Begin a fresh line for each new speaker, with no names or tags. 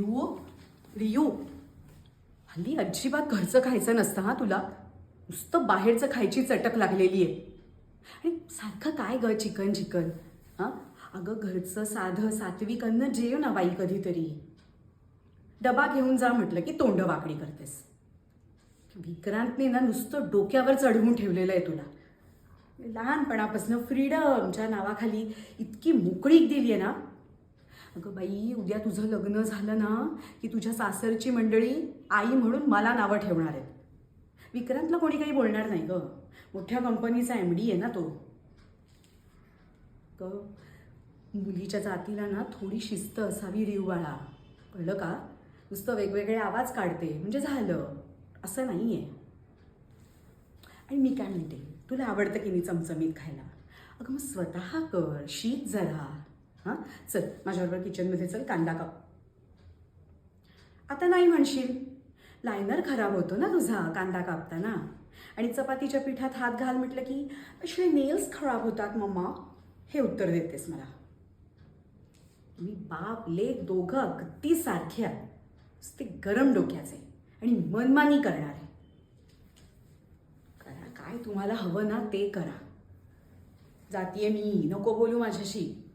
रियू रियू हल्ली अजिबात घरचं खायचं नसतं हा तुला. नुसतं बाहेरचं खायची चटक लागलेली आहे. आणि सारखं काय ग चिकन चिकन. हां अगं घरचं साधं सात्विक अन्न जेव ना बाई कधीतरी. डबा घेऊन जा म्हटलं की तोंड वाकडी करतेस. विक्रांतने ना नुसतं डोक्यावर चढवून ठेवलेलं आहे तुला. लहानपणापासून फ्रीडमच्या नावाखाली इतकी मोकळीक दिली आहे ना. अगं बाई उद्या तुझं लग्न झालं ना की तुझ्या सासरची मंडळी आई म्हणून मला नावं ठेवणार आहेत. विक्रांतला कोणी काही बोलणार नाही ग. मोठ्या कंपनीचा MD आहे ना तो. ग मुलीच्या जातीला ना थोडी शिस्त असावी रिव बाळा. कळलं का. नुसतं वेगवेगळे आवाज काढते म्हणजे झालं असं नाही आहे. आणि मी काय म्हणते तुला आवडतं की नाही चमचमीत खायला. अगं मग स्वतः कर शीत जरा. हां चल माझ्याबरोबर किचनमध्ये चल कांदा काप. आता नाही म्हणशील लायनर खराब होतो ना तुझा कांदा कापताना. आणि चपातीच्या पिठात हात घाल म्हटलं की असे नेल्स खराब होतात मम्मा. हे उत्तर देतेस मला. मी बाप लेक दोघं अगदी सारखे आहेत. ते गरम डोक्याचे आणि मनमानी करणारे. करा काय तुम्हाला हवं ना ते करा. जातीये मी नको बोलू माझ्याशी.